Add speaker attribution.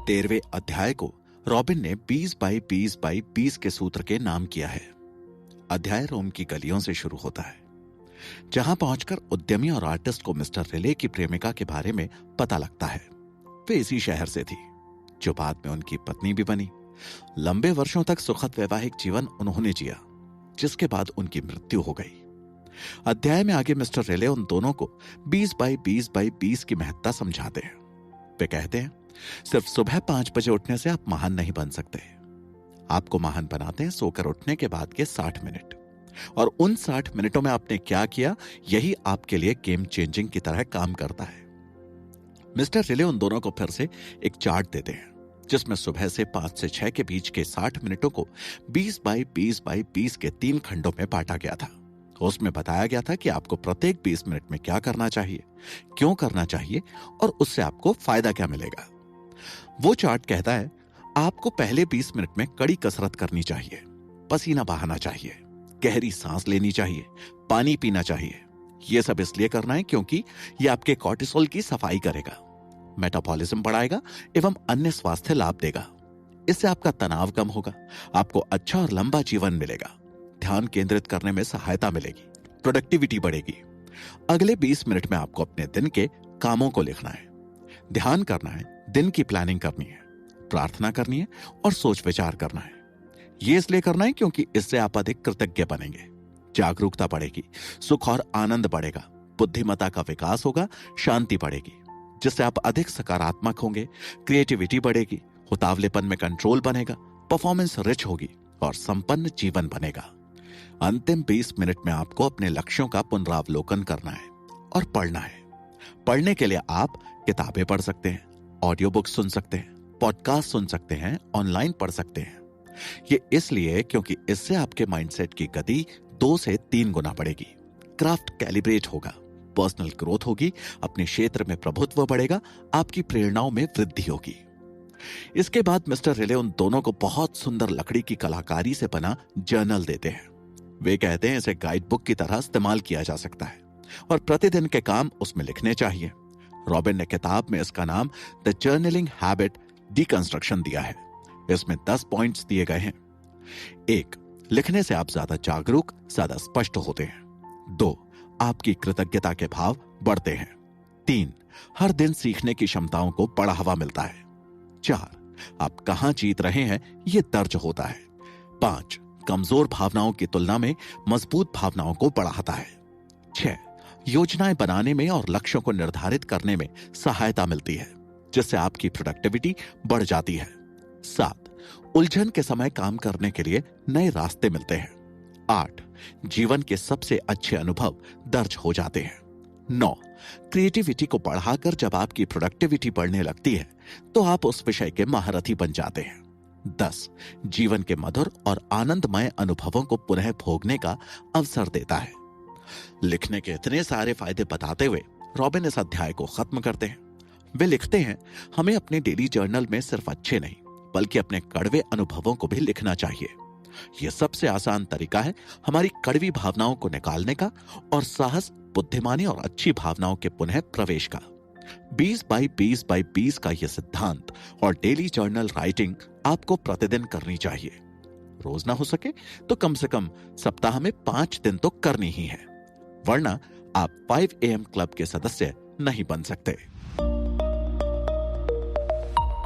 Speaker 1: 13वें अध्याय को रॉबिन ने 20 बाई 20 बाई 20 के सूत्र के नाम किया है। अध्याय रोम की गलियों से शुरू होता है, जहां पहुंचकर उद्यमी और आर्टिस्ट को मिस्टर रिले की प्रेमिका के बारे में पता लगता है। वे इसी शहर से थी, जो बाद में उनकी पत्नी भी बनी। लंबे वर्षों तक सुखद वैवाहिक जीवन उन्होंने जिया, जिसके बाद उनकी मृत्यु हो गई। अध्याय में आगे मिस्टर रिले उन दोनों को 20 बाई 20 बाई 20 की महत्ता समझाते हैं। वे कहते हैं, सिर्फ सुबह 5 बजे उठने से आप महान नहीं बन सकते। आपको महान बनाते हैं सोकर उठने के बाद के 60 मिनट, और उन 60 मिनटों में आपने क्या किया, यही आपके लिए गेम चेंजिंग की तरह काम करता है। मिस्टर रिले उन दोनों को फिर से एक चार्ट देते हैं, जिसमें सुबह से 5 से 6 के बीच के 60 मिनटों को 20 बाई 20 बाई 20 के 3 खंडों में बांटा गया था। उसमें बताया गया था कि आपको प्रत्येक 20 मिनट में क्या करना चाहिए, क्यों करना चाहिए, और उससे आपको फायदा क्या मिलेगा। वो चार्ट कहता है, आपको पहले 20 मिनट में कड़ी कसरत करनी चाहिए, पसीना बहाना चाहिए, गहरी सांस लेनी चाहिए, पानी पीना चाहिए। यह सब इसलिए करना है क्योंकि यह आपके कॉर्टिसोल की सफाई करेगा, मेटाबॉलिज्म बढ़ाएगा एवं अन्य स्वास्थ्य लाभ देगा। इससे आपका तनाव कम होगा, आपको अच्छा और लंबा जीवन मिलेगा, ध्यान केंद्रित करने में सहायता मिलेगी, प्रोडक्टिविटी बढ़ेगी। अगले 20 मिनट में आपको अपने दिन के कामों को लिखना है, ध्यान करना है, दिन की प्लानिंग करनी है, प्रार्थना करनी है और सोच विचार करना है। यह इसलिए करना है क्योंकि इससे आप अधिक कृतज्ञ बनेंगे, जागरूकता बढ़ेगी, सुख और आनंद बढ़ेगा, बुद्धिमत्ता का विकास होगा, शांति बढ़ेगी, जिससे आप अधिक सकारात्मक होंगे, क्रिएटिविटी बढ़ेगी, उतावलेपन में कंट्रोल बनेगा, परफॉर्मेंस रिच होगी और संपन्न जीवन बनेगा। अंतिम 20 मिनट में आपको अपने लक्ष्यों का पुनरावलोकन करना है और पढ़ना है। पढ़ने के लिए आप किताबें पढ़ सकते हैं, ऑडियो बुक सुन सकते हैं, पॉडकास्ट सुन सकते हैं, ऑनलाइन पढ़ सकते हैं। ये इसलिए क्योंकि इससे आपके माइंडसेट की गति 2 से 3 गुना बढ़ेगी, क्राफ्ट कैलिब्रेट होगा, पर्सनल ग्रोथ होगी, अपने क्षेत्र में प्रभुत्व बढ़ेगा, आपकी प्रेरणाओं में वृद्धि होगी। इसके बाद मिस्टर रिले उन दोनों को बहुत सुंदर लकड़ी की कलाकारी से बना जर्नल देते हैं। वे कहते हैं, इसे गाइड बुक की तरह इस्तेमाल किया जा सकता है और प्रतिदिन के काम उसमें लिखने चाहिए। रॉबिन ने किताब में इसका नाम द जर्नलिंग हैबिट डिकंस्ट्रक्शन दिया है। इसमें 10 पॉइंट्स दिए गए हैं। 1, लिखने से आप ज्यादा जागरूक, ज्यादा स्पष्ट होते हैं। 2, आपकी कृतज्ञता के भाव बढ़ते हैं। 3, हर दिन सीखने की क्षमताओं को बढ़ावा मिलता है। 4, आप कहां जीत रहे हैं यह दर्ज होता है। 5, कमजोर भावनाओं की तुलना में मजबूत भावनाओं को बढ़ाता है। 6, योजनाएं बनाने में और लक्ष्यों को निर्धारित करने में सहायता मिलती है, जिससे आपकी प्रोडक्टिविटी बढ़ जाती है। 7, उलझन के समय काम करने के लिए नए रास्ते मिलते हैं। 8, जीवन के सबसे अच्छे अनुभव दर्ज हो जाते हैं। 9, क्रिएटिविटी को बढ़ाकर जब आपकी प्रोडक्टिविटी बढ़ने लगती है तो आप उस विषय के महारथी बन जाते हैं। 10, जीवन के मधुर और आनंदमय अनुभवों को पुनः भोगने का अवसर देता है। लिखने के इतने सारे फायदे बताते हुए रॉबिन इस अध्याय को खत्म करते हैं। वे लिखते हैं, हमें अपने डेली जर्नल में सिर्फ अच्छे नहीं बल्कि अपने कड़वे अनुभवों को भी लिखना चाहिए। यह सबसे आसान तरीका है हमारी कड़वी भावनाओं को निकालने का और साहस, बुद्धिमानी और अच्छी भावनाओं के पुनः प्रवेश का। 20 बाई 20 बाई 20 का यह सिद्धांत और डेली जर्नल राइटिंग आपको प्रतिदिन करनी चाहिए। रोज ना हो सके तो कम से कम सप्ताह में 5 दिन तो करनी ही है, वरना आप 5 AM क्लब के सदस्य नहीं बन सकते।